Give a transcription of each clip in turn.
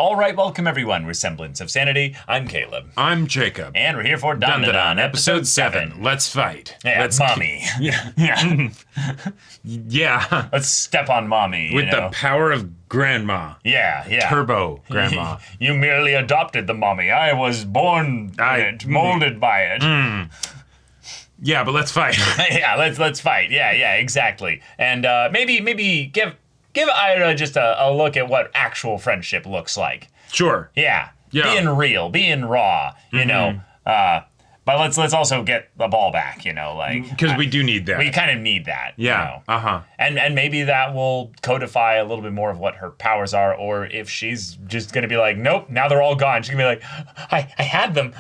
All right, welcome everyone. We're Semblance of Sanity. I'm Caleb. I'm Jacob. And we're here for Dandadan, episode 7. Let's fight. Yeah, Let's mommy. Yeah. Yeah. Let's step on mommy. With the power of grandma. Yeah. Turbo grandma. You merely adopted the mommy. I was born in it, molded by it. Yeah, but let's fight. Yeah, let's fight. Yeah, exactly. And maybe give Ira just a look at what actual friendship looks like. Sure. Yeah. Being real, being raw, you know. But let's also get the ball back, you know, like because we do need that. We kind of need that. Yeah. You know? And maybe that will codify a little bit more of what her powers are, or if she's just gonna be like, nope, now they're all gone. She's gonna be like, I had them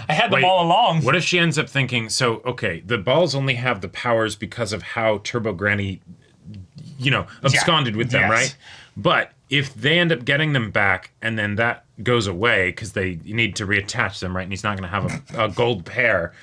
all along. What if she ends up thinking, so okay, the balls only have the powers because of how Turbo Granny, you know, absconded with them, right? But if they end up getting them back and then that goes away because they need to reattach them, right? And he's not going to have a gold pair.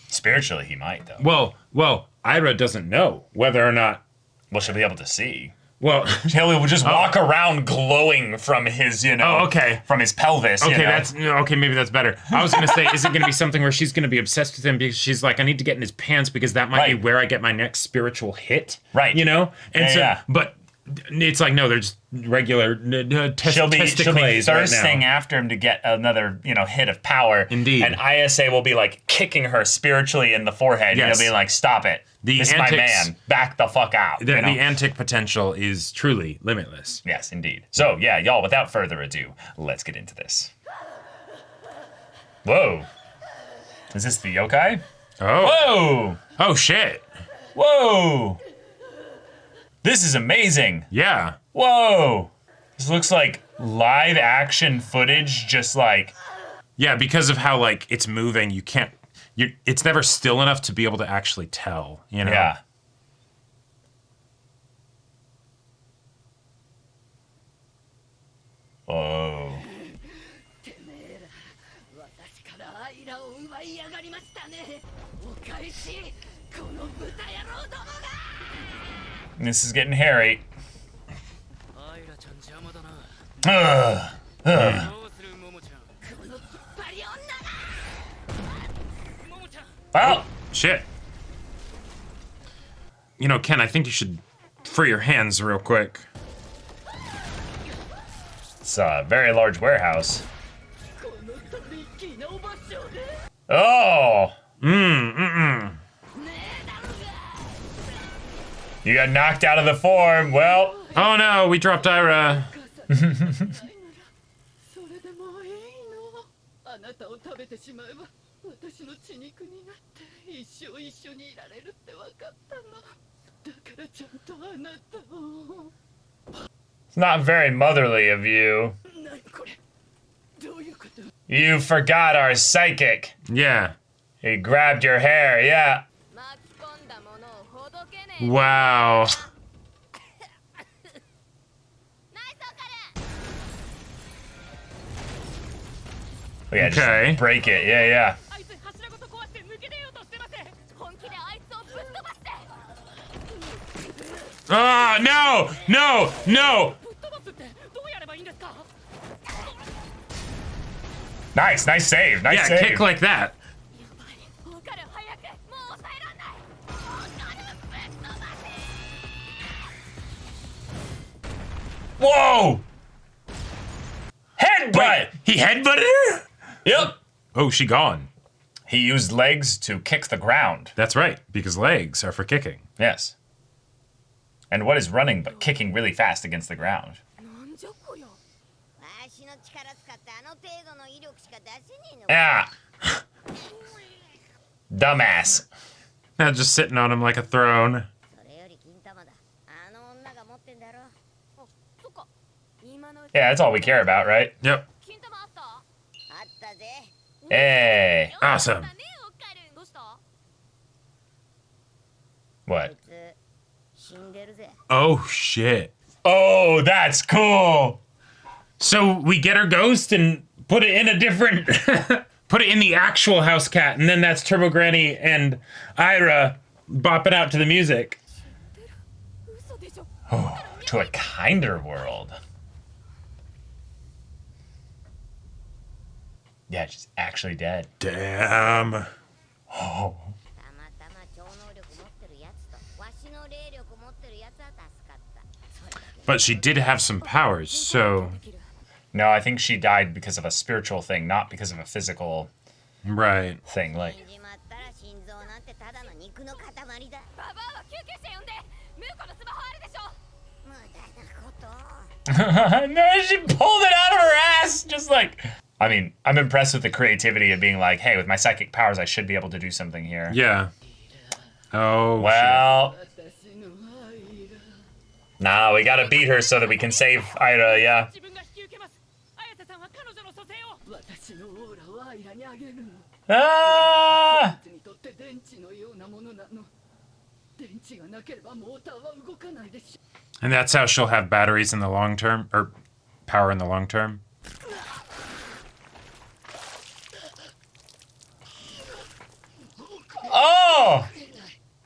Spiritually, he might, though. Well, Ira doesn't know whether or not. Well, she'll be able to see. Well, Haley will just walk around glowing from his, you know. Oh, okay. From his pelvis. Okay, maybe that's better. I was going to say, is it going to be something where she's going to be obsessed with him because she's like, I need to get in his pants because that might be where I get my next spiritual hit. Right. You know? And but it's like, no, they're just regular she'll be thirsting after him to get another, you know, hit of power. Indeed. And ISA will be like kicking her spiritually in the forehead. Yes. He'll be like, stop it. This is my man. Back the fuck out. The antic potential is truly limitless. Yes, indeed. So, yeah, y'all, without further ado, let's get into this. Whoa. Is this the yokai? Oh. Whoa. Oh, shit. Whoa. This is amazing. Yeah. Whoa. This looks like live action footage, just like... Yeah, because of how, like, it's moving, you can't... it's never still enough to be able to actually tell, you know? Yeah. Oh. This is getting hairy. Oh, shit. You know, Ken, I think you should free your hands real quick. It's a very large warehouse. Oh! You got knocked out of the form. Well. Oh no, we dropped Ira. It's not very motherly of you. You forgot our psychic. Yeah. He grabbed your hair, yeah. Wow. Oh, yeah, just break it, yeah. Oh, no! Nice save, nice save. Yeah, kick like that. Whoa! Headbutt! Wait, he headbutted her? Yep. Oh, she gone. He used legs to kick the ground. That's right, because legs are for kicking. Yes. And what is running but kicking really fast against the ground? Yeah. Dumbass. Now just sitting on him like a throne. Yeah, that's all we care about, right? Yep. Hey. Awesome. What? Oh, shit. Oh, that's cool. So we get her ghost and put it in a different... put it in the actual house cat, and then that's Turbo Granny and Ira bopping out to the music. Oh, to a kinder world. Yeah, she's actually dead. Damn. Oh. But she did have some powers, so... No, I think she died because of a spiritual thing, not because of a physical Right. thing. Like, no, she pulled it out of her ass. Just like, I mean, I'm impressed with the creativity of being like, hey, with my psychic powers, I should be able to do something here. Yeah. Oh, well, nah, we gotta beat her so that we can save Ida, yeah. Ah! And that's how she'll have batteries in the long term, or power in the long term. Oh!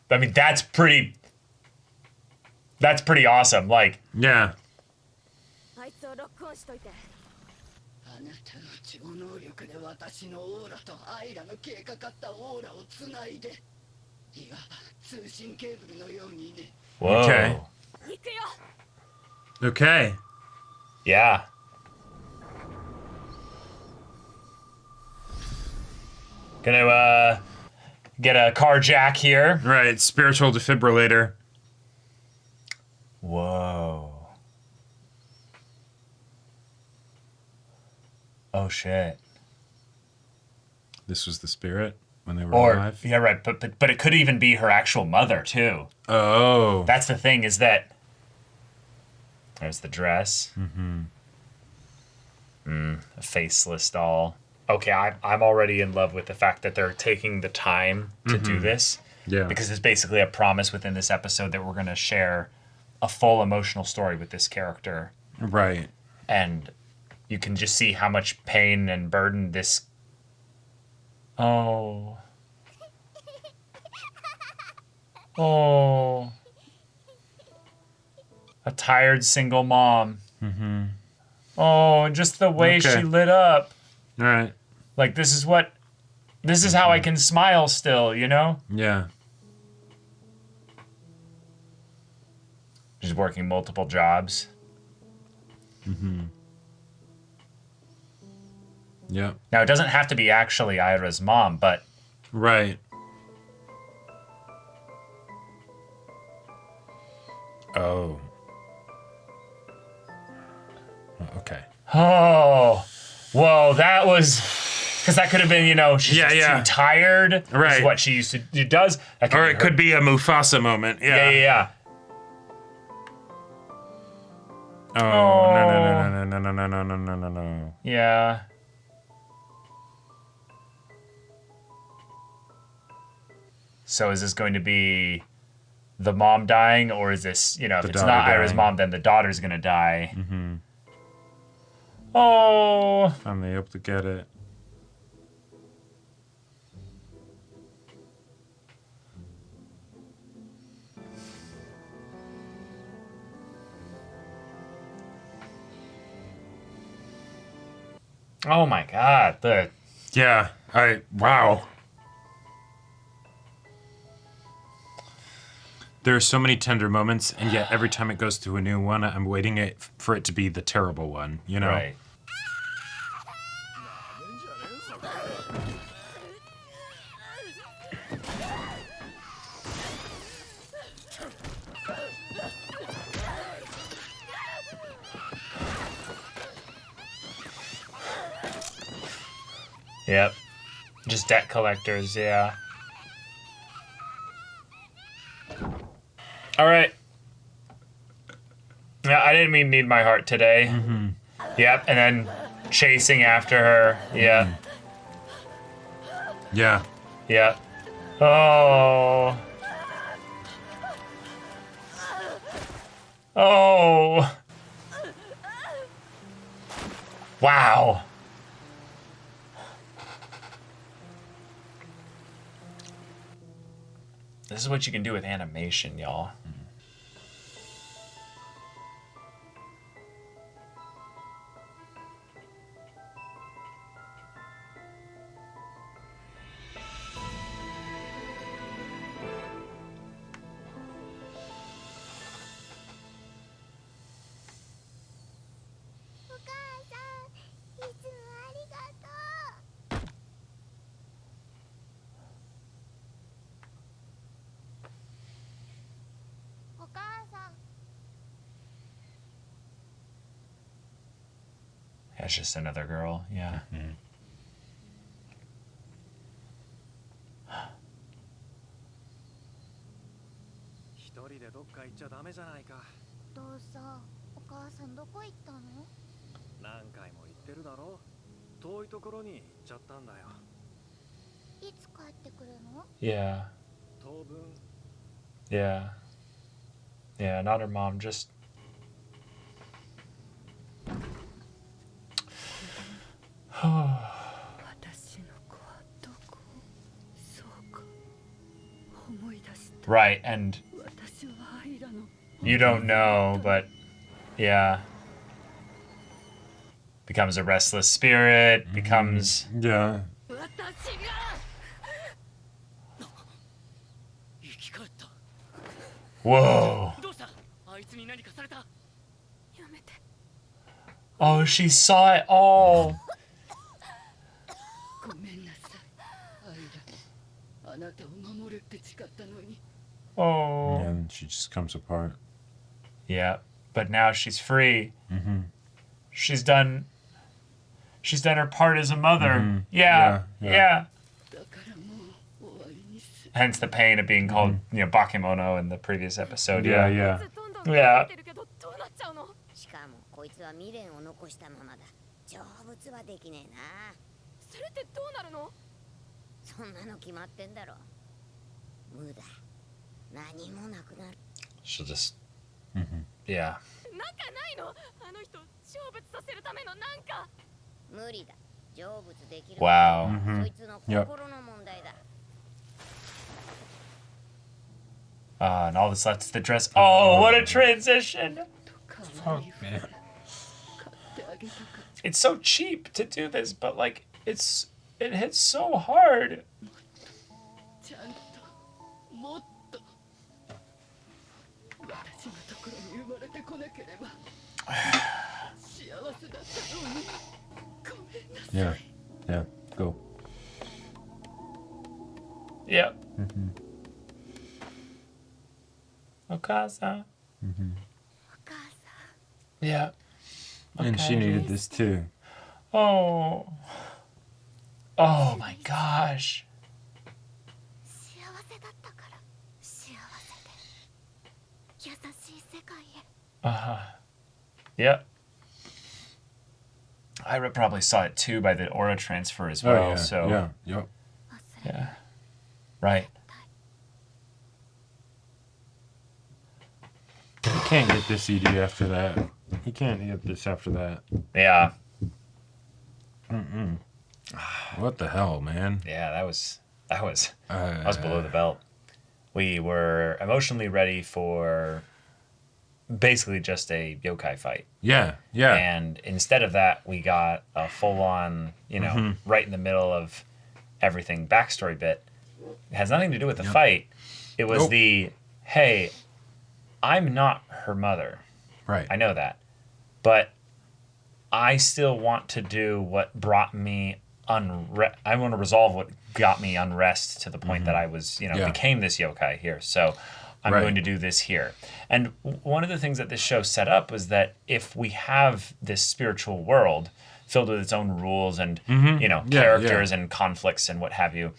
I mean, that's pretty awesome. Like, yeah. Whoa. Okay. Okay. Yeah. Gonna get a car jack here. Right, spiritual defibrillator. Whoa. Oh shit. This was the spirit when they were alive? Yeah, right, but it could even be her actual mother too. Oh. That's the thing, is that there's the dress. A faceless doll. Okay, I'm already in love with the fact that they're taking the time to do this. Yeah. Because it's basically a promise within this episode that we're going to share a full emotional story with this character. Right. And you can just see how much pain and burden this... Oh. Oh. A tired single mom. Oh, and just the way she lit up. All right. Like, this is how I can smile still, you know? Yeah. She's working multiple jobs. Yeah. Now, it doesn't have to be actually Ira's mom, but... Right. Oh. Okay. Oh. Whoa, that was... Because that could have been, you know, she's just too tired. Right. This is what she used to do. Does. Or it could be a Mufasa moment. Yeah. Yeah. Oh, no. Yeah. So is this going to be the mom dying, or is this, you know, if it's not Ira's mom, then the daughter's going to die? Oh. Finally able to get it. Oh my God. Yeah. Wow. There are so many tender moments, and yet every time it goes to a new one, I'm waiting for it to be the terrible one, you know? Right. Yep. Just debt collectors, yeah. All right. Yeah, I didn't mean need my heart today. Yep, and then chasing after her. Yeah. Yeah. Yep. Oh. Oh. Wow. This is what you can do with animation, y'all. It's just another girl. Yeah. Mm-hmm. 一人でどっか行っちゃダメじゃないか。どうさ、お母さんどこ行ったの？何回も言ってるだろ。遠いところに行っちゃったんだよ。いつ帰ってくるの？ Yeah. 当分。 Yeah. Yeah, not her mom, just... Right, and you don't know, but yeah. Becomes a restless spirit, becomes... Yeah. 生き返った。 Whoa. どうした？あいつに何かされた？やめて。 Oh, she saw it all. ごめんなさい。アイラ、あなたを守るって誓ったのに。 Oh. And she just comes apart. Yeah, but now she's free. Mm-hmm. She's done her part as a mother. Mhm. Yeah, Yeah, yeah. だからもう終わりにする。 Hence the pain of being called, bakemono in the previous episode. Yeah, Yeah. yeah. どんどん Yeah. 増えてるけどどうなっちゃうの？しかもこいつは未練を残したままだ。成仏はできねえな。それってどうなるの？そんなの決まってんだろ。無駄。何もなくなる。 She'll just, Mm-hmm. yeah. なんかないの？あの人成仏させるためのなんか。無理だ。成仏できる。 Wow. そいつの心の問題だ。 And all that's left is the dress. Oh, what a transition! Fuck, man. 買ってあげたかった。 It's so cheap to do this, but like, it hits so hard. ちゃんともっと私のところに生まれてこなければ幸せだったのに。ごめんなさい。 Yeah. Yeah. Go. Yep. Mm-hmm. Okasa. お母さん。 Yeah. And she needed this too. Oh. Oh my gosh. 幸せだったから幸せで優しい世界へ。 Uh-huh. Yep. Ira probably saw it too by the aura transfer as well. Oh, yeah. So Yeah. Yep. 忘れ yeah. Right. He can't get this CD after that. He can't get this after that. Yeah. What the hell, man? Yeah, that was below Uh, the belt. We were emotionally ready for basically just a yokai fight. Yeah. Yeah. And instead of that, we got a full-on, right in the middle of everything backstory bit. It has nothing to do with the fight. It was Nope. the, hey, I'm not her mother. Right. I know that. But I still want to do what brought me I want to resolve what got me unrest to the point that I was, Yeah. became this yokai here. So I'm Right. going to do this here. And one of the things that this show set up was that if we have this spiritual world filled with its own rules and, Yeah, characters and conflicts and what have you,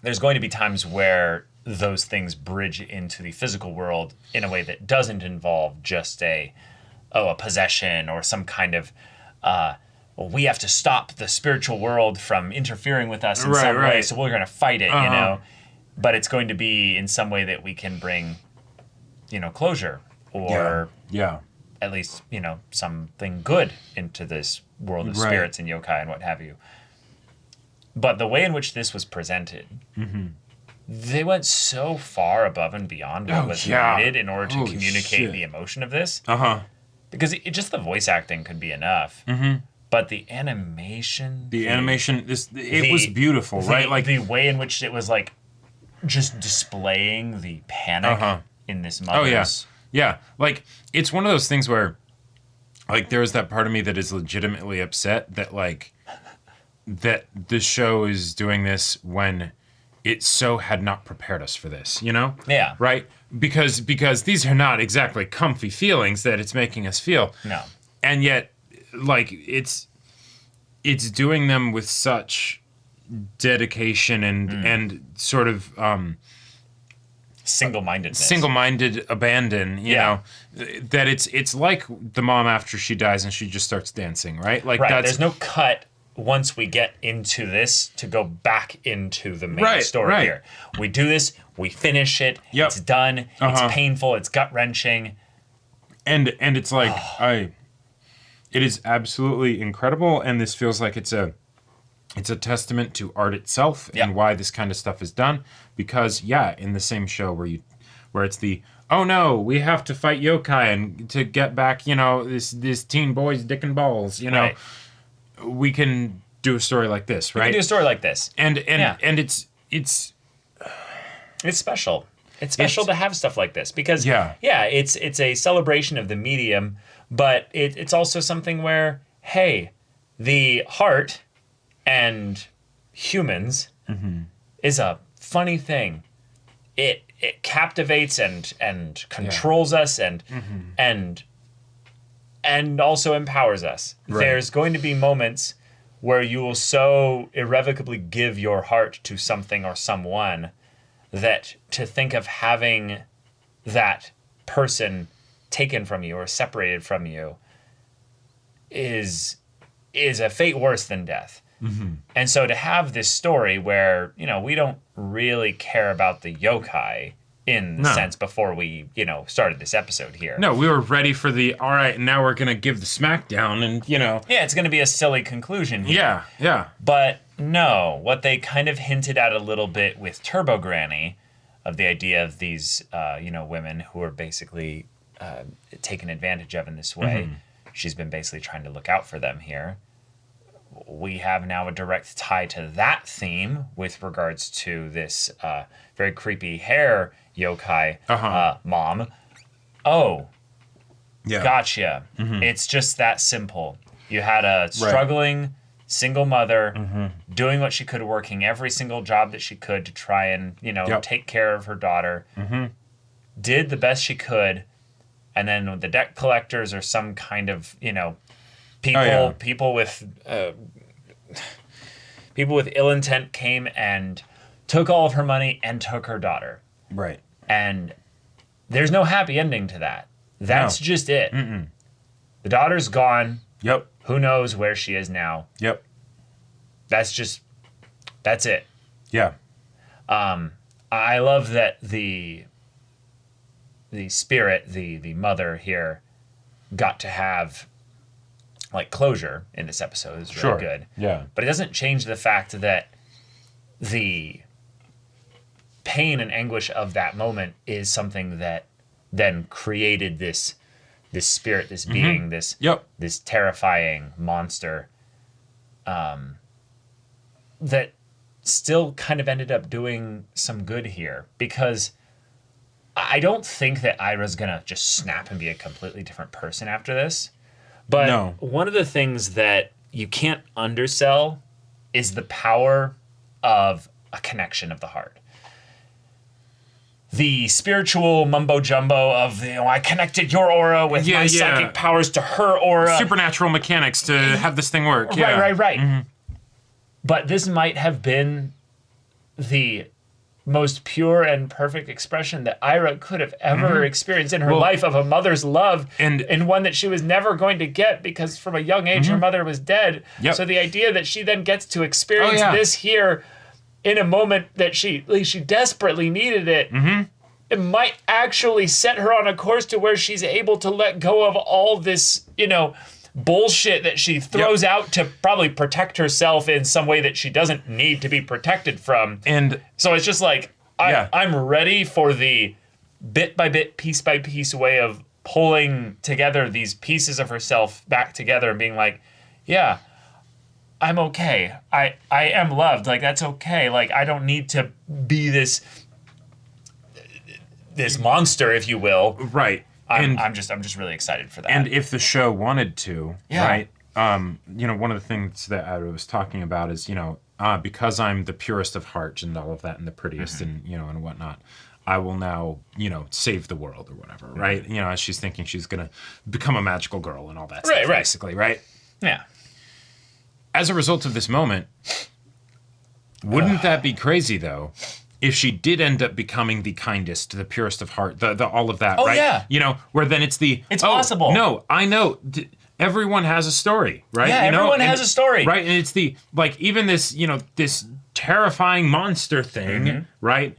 there's going to be times where those things bridge into the physical world in a way that doesn't involve just a possession or some kind of, well, we have to stop the spiritual world from interfering with us in Right, some way, right. so we're going to fight it, Uh-huh. But it's going to be in some way that we can bring, closure or Yeah. at least, something good into this world of Right. spirits and yokai and what have you. But the way in which this was presented, they went so far above and beyond what Oh, was yeah. needed in order to Holy communicate shit. the emotion of this. Uh-huh. Because just the voice acting could be enough. But the animation... The animation, it was beautiful, right? Like the way in which it was like just displaying the panic in this mother's... Oh, yeah. Yeah. Like, it's one of those things where, like, there's that part of me that is legitimately upset that, like, that the show is doing this when it so had not prepared us for this, Yeah. Right? Because these are not exactly comfy feelings that it's making us feel. No. And yet, like it's doing them with such dedication and sort of single-minded abandon, you know, that it's like the mom after she dies and she just starts dancing, right? Like there's no cut once we get into this to go back into the main story here. We do this, we finish it, it's done, it's painful, it's gut-wrenching. And it's like it is absolutely incredible, and this feels like it's a testament to art itself and why this kind of stuff is done. Because in the same show where it's the oh no, we have to fight yokai and to get back, you know, this teen boy's dick and balls, you know, we can do a story like this, right? We can do a story like this, and it's special. It's special to have stuff like this because it's a celebration of the medium, but it's also something where hey, the heart and humans is a funny thing. It captivates and controls us and also empowers us. Right. There's going to be moments where you will so irrevocably give your heart to something or someone that to think of having that person taken from you or separated from you is a fate worse than death. And so to have this story where, you know, we don't really care about the yokai in the sense before we, you know, started this episode here. No, we were ready for all right, now we're going to give the smackdown and, you know. Yeah, it's going to be a silly conclusion here. Yeah. But no, what they kind of hinted at a little bit with Turbo Granny of the idea of these, you know, women who are basically taken advantage of in this way. She's been basically trying to look out for them here. We have now a direct tie to that theme with regards to this very creepy hair yokai mom. Oh, gotcha. It's just that simple. You had a struggling single mother doing what she could, working every single job that she could to try and, you know, take care of her daughter. Did the best she could. And then the debt collectors or some kind of, you know, people with ill intent came and took all of her money and took her daughter. Right. And there's no happy ending to that. That's just it. The daughter's gone. Yep. Who knows where she is now? Yep. That's it. Yeah. I love that the spirit, the mother here, got to have like closure in this episode. Is really good. Yeah. But it doesn't change the fact that the pain and anguish of that moment is something that then created this spirit, this being, this terrifying monster that still kind of ended up doing some good here, because I don't think that Ira's gonna just snap and be a completely different person after this. But one of the things that you can't undersell is the power of a connection of the heart. The spiritual mumbo jumbo of, you know, I connected your aura with my psychic powers to her aura. Supernatural mechanics to have this thing work. Right. But this might have been the most pure and perfect expression that Ira could have ever experienced in her life of a mother's love, and one that she was never going to get because from a young age her mother was dead. So the idea that she then gets to experience this here in a moment that she desperately needed it, it might actually set her on a course to where she's able to let go of all this, you know, bullshit that she throws out to probably protect herself in some way that she doesn't need to be protected from. And so it's just like, I'm ready for the bit by bit, piece by piece way of pulling together these pieces of herself back together and being like, yeah, I'm okay. I am loved. Like, that's okay. Like, I don't need to be this monster, if you will. Right. I'm just really excited for that. And if the show wanted to, right? You know, one of the things that I was talking about is, you know, because I'm the purest of heart and all of that and the prettiest and, you know, and whatnot, I will now, you know, save the world or whatever, right? You know, as she's thinking she's going to become a magical girl and all that stuff, basically, right? Yeah. As a result of this moment, wouldn't that be crazy though? If she did end up becoming the kindest, the purest of heart, the all of that, Oh, right? yeah. You know, where then it's possible. No, I know. Everyone has a story, right? Yeah, you know? everyone has a story. Right, and it's even this, this terrifying monster thing, right?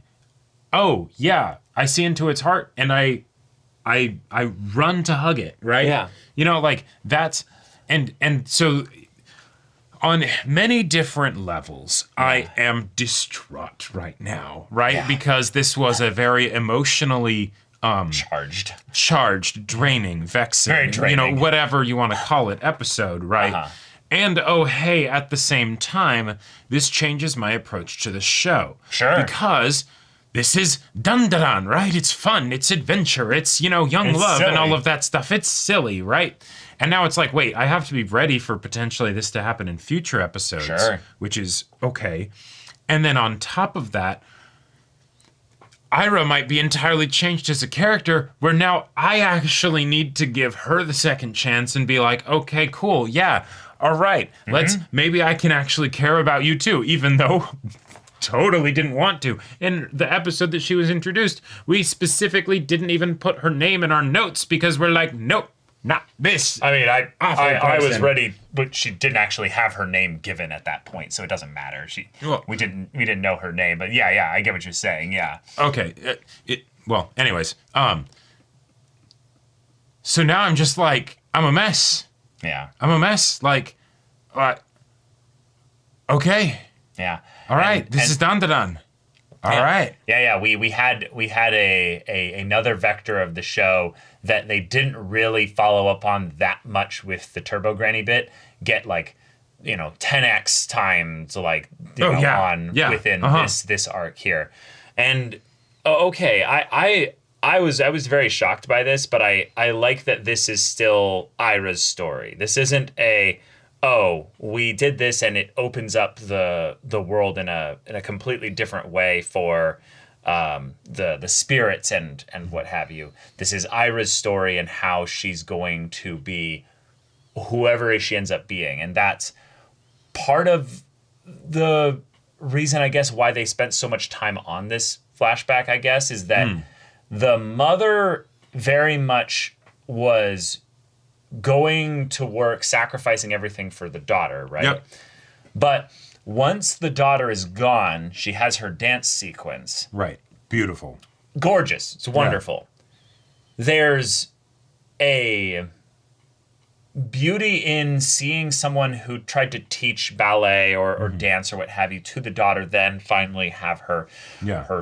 Oh, yeah, I see into its heart and I run to hug it, right? Yeah. You know, that's and so on many different levels, I am distraught right now, right? Yeah. Because this was a very emotionally charged, draining, vexing, Very draining. whatever you want to call it, episode, right? Uh-huh. And oh, hey, at the same time, this changes my approach to the show. Sure. Because this is Dandadan, right? It's fun, it's adventure, it's, young It's love and silly. all of that stuff. It's silly, right? And now it's like, wait, I have to be ready for potentially this to happen in future episodes. Sure. Which is okay. And then on top of that, Ira might be entirely changed as a character where now I actually need to give her the second chance and be like, okay, cool, yeah, all right, maybe I can actually care about you too, even though totally didn't want to. In the episode that she was introduced, we specifically didn't even put her name in our notes because we're like, nope, not this. I mean, I was person. ready, but she didn't actually have her name given at that point, so it doesn't matter. We didn't know her name, but yeah, I get what you're saying. Yeah. Okay. Anyways, so now I'm just like, I'm a mess. Yeah. I'm a mess. Like, okay. Yeah. All right. This is Dandadan. All right. Yeah. We had another vector of the show that they didn't really follow up on that much with the Turbo Granny bit. Get 10x times within this arc here. And okay, I was very shocked by this, but I like that this is still Ira's story. This isn't we did this and it opens up the world in a completely different way for the spirits and what have you. This is Ira's story and how she's going to be whoever she ends up being, and that's part of the reason, I guess, why they spent so much time on this flashback, I guess, is that the mother very much was going to work, sacrificing everything for the daughter, right? Yep. But once the daughter is gone, she has her dance sequence. Right. Beautiful. Gorgeous. It's wonderful. There's a beauty in seeing someone who tried to teach ballet or dance or what have you to the daughter, then finally have her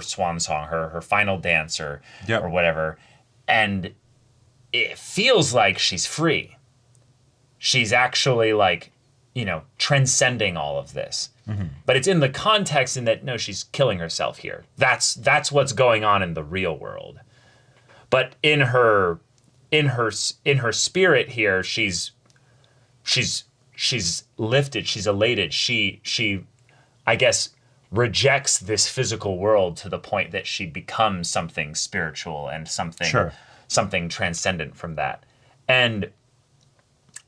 swan song, her final dance or whatever. And it feels like she's free. She's actually transcending all of this. But it's in the context in that, no, she's killing herself here. That's what's going on in the real world. But in her spirit here, she's lifted, she's elated. She I guess rejects this physical world to the point that she becomes something spiritual and something transcendent from that. And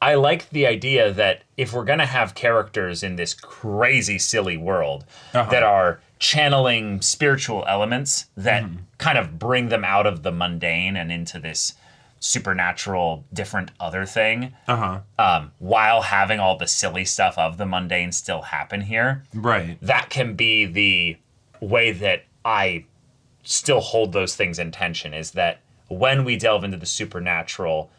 I like the idea that if we're going to have characters in this crazy, silly world that are channeling spiritual elements that kind of bring them out of the mundane and into this supernatural, different other thing, while having all the silly stuff of the mundane still happen here. Right. That can be the way that I still hold those things in tension, is that when we delve into the supernatural,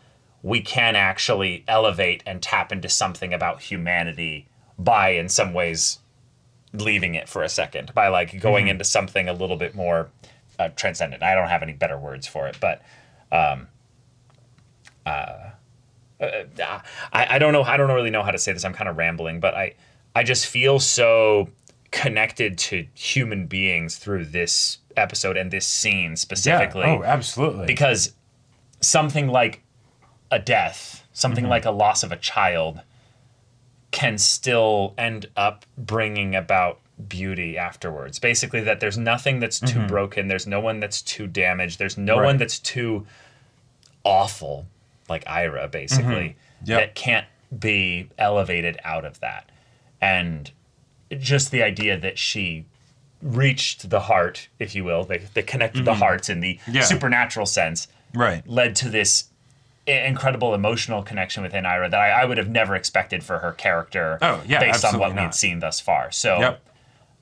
we can actually elevate and tap into something about humanity by, in some ways, leaving it for a second, by going into something a little bit more transcendent. I don't have any better words for it, but I don't know. I don't really know how to say this. I'm kind of rambling, but I just feel so connected to human beings through this episode and this scene specifically. Yeah. Oh, absolutely. Because something like a death, something like a loss of a child, can still end up bringing about beauty afterwards. Basically, that there's nothing that's too broken. There's no one that's too damaged. There's no one that's too awful, like Ira, basically, that can't be elevated out of that. And just the idea that she reached the heart, if you will, they connected the hearts in the supernatural sense, Right. led to this incredible emotional connection within Ira that I would have never expected for her character based on what we'd seen thus far. So,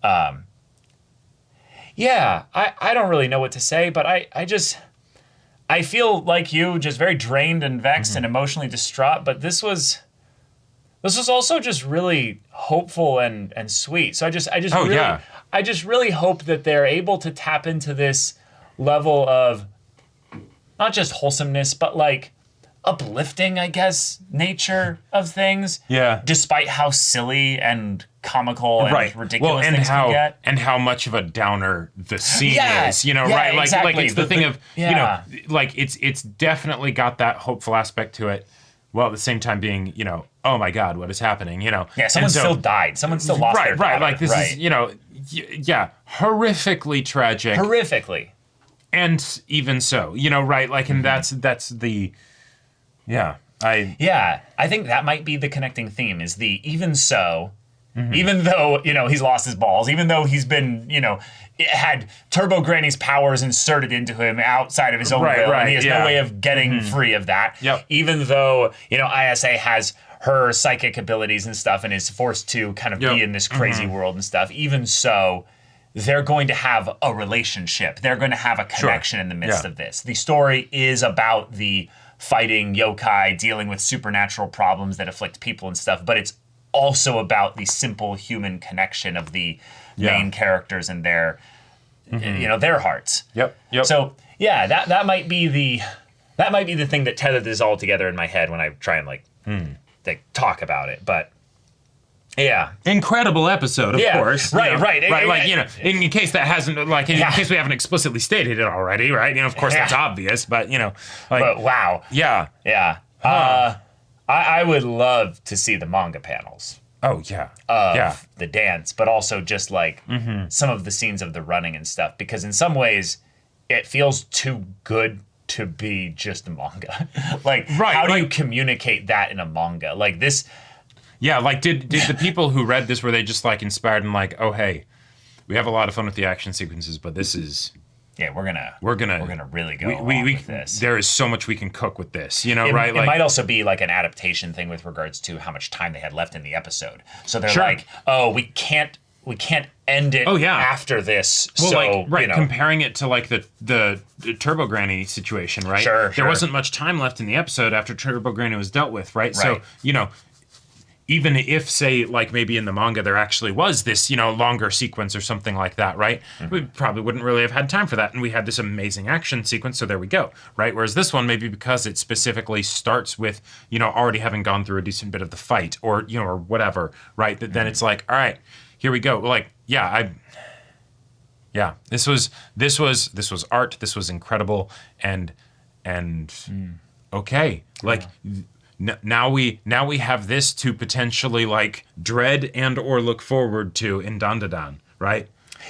I don't really know what to say, but I feel like you, just very drained and vexed and emotionally distraught, but this was also just really hopeful and sweet. So I just really hope that they're able to tap into this level of not just wholesomeness, but like uplifting, I guess, nature of things. Yeah. Despite how silly and comical and ridiculous and things can get. And how much of a downer the scene is, right? Exactly. Like it's the thing of, like it's definitely got that hopeful aspect to it. While at the same time being, oh my God, what is happening? Yeah, someone still died. Someone still lost their daughter. Like this is, horrifically tragic. Horrifically. And even so, right? Like, and that's the, I think that might be the connecting theme is the even so, even though, he's lost his balls, even though he's been, had Turbo Granny's powers inserted into him outside of his own will, and he has no way of getting free of that. Yep. Even though, ISA has her psychic abilities and stuff and is forced to kind of be in this crazy world and stuff, even so, they're going to have a relationship. They're going to have a connection in the midst of this. The story is about the fighting yokai, dealing with supernatural problems that afflict people and stuff, but it's also about the simple human connection of the main characters and their, their hearts. Yep. So that might be the thing that tethered this all together in my head when I try and like talk about it. But incredible episode, of course. Right. Like, in case that hasn't, like, in case we haven't explicitly stated it already, right? Of course that's obvious, but but wow. Yeah. I would love to see the manga panels. Oh, yeah. Of the dance, but also just like some of the scenes of the running and stuff, because in some ways it feels too good to be just a manga. Like, how do you communicate that in a manga? Like this. Yeah, like did the people who read this, were they just like inspired and like, oh hey, we have a lot of fun with the action sequences, but this is we're gonna really go with this. There is so much we can cook with this, right? It might also be like an adaptation thing with regards to how much time they had left in the episode. So they're like, oh, we can't end it after this. Well, so comparing it to like the Turbo Granny situation, right? Sure. There wasn't much time left in the episode after Turbo Granny was dealt with, right? So even if, say, like maybe in the manga there actually was this, longer sequence or something like that, right? We probably wouldn't really have had time for that, and we had this amazing action sequence, so there we go, right? Whereas this one, maybe because it specifically starts with, already having gone through a decent bit of the fight, or, or whatever, right? That then it's like, all right, here we go. Like, this was art, this was incredible, and okay, like... Now we have this to potentially like dread and or look forward to in Dandadan, right?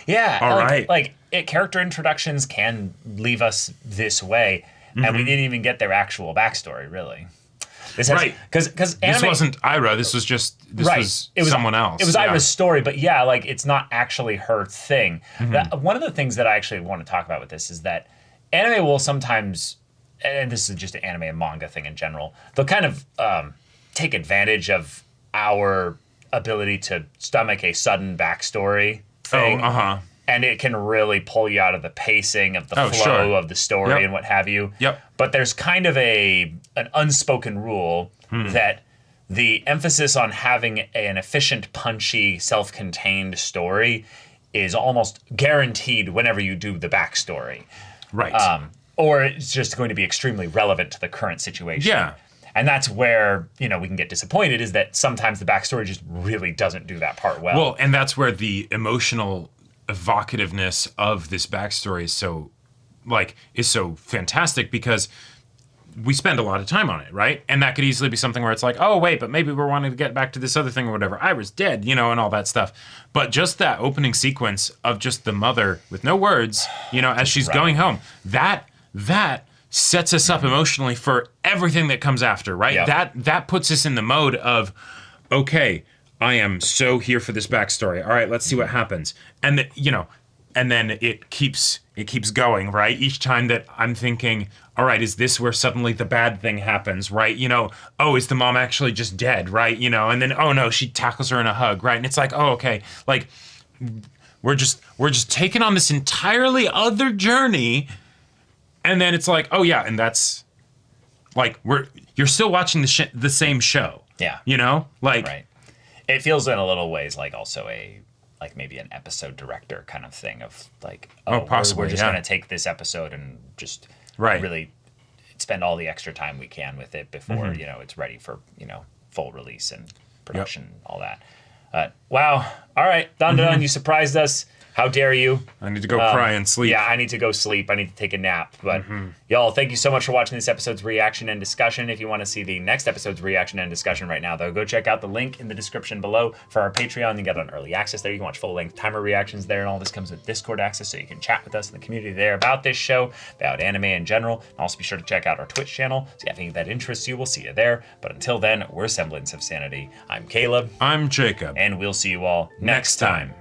Yeah. All right. Like character introductions can leave us this way, and we didn't even get their actual backstory, really. Because this wasn't Ira. This was someone else. It was Ira's story, but it's not actually her thing. One of the things that I actually want to talk about with this is that anime will sometimes, and this is just an anime and manga thing in general, they'll kind of take advantage of our ability to stomach a sudden backstory thing. And it can really pull you out of the pacing of the flow of the story and what have you. But there's kind of an unspoken rule that the emphasis on having an efficient, punchy, self-contained story is almost guaranteed whenever you do the backstory. Right. Or it's just going to be extremely relevant to the current situation. Yeah. And that's where, we can get disappointed, is that sometimes the backstory just really doesn't do that part well. Well, and that's where the emotional evocativeness of this backstory is so fantastic, because we spend a lot of time on it, right? And that could easily be something where it's like, oh, wait, but maybe we're wanting to get back to this other thing or whatever. Ira's dead, and all that stuff. But just that opening sequence of just the mother with no words, as she's going home, that sets us up emotionally for everything that comes after, right? Yep. That puts us in the mode of, okay, I am so here for this backstory. All right, let's see what happens. And and then it keeps going, right? Each time that I'm thinking, all right, is this where suddenly the bad thing happens, right? Oh, is the mom actually just dead, right? And then, oh no, she tackles her in a hug, right? And it's like, oh, okay, like we're just taking on this entirely other journey, and then it's like, oh yeah, and that's like you're still watching the same show. Yeah. Like Right. It feels in a little ways like also like maybe an episode director kind of thing of like, possibly, we're just yeah. going to take this episode and just Right. really spend all the extra time we can with it before, Mm-hmm. it's ready for, full release and production, all that. Wow. All right. Dandadan, you surprised us. How dare you? I need to go cry and sleep. Yeah, I need to go sleep. I need to take a nap. But y'all, thank you so much for watching this episode's reaction and discussion. If you want to see the next episode's reaction and discussion right now, though, go check out the link in the description below for our Patreon. You get on early access there. You can watch full-length timer reactions there, and all this comes with Discord access, so you can chat with us in the community there about this show, about anime in general. And also be sure to check out our Twitch channel. So if you have anything that interests you, we'll see you there. But until then, we're Semblance of Sanity. I'm Caleb. I'm Jacob. And we'll see you all next time.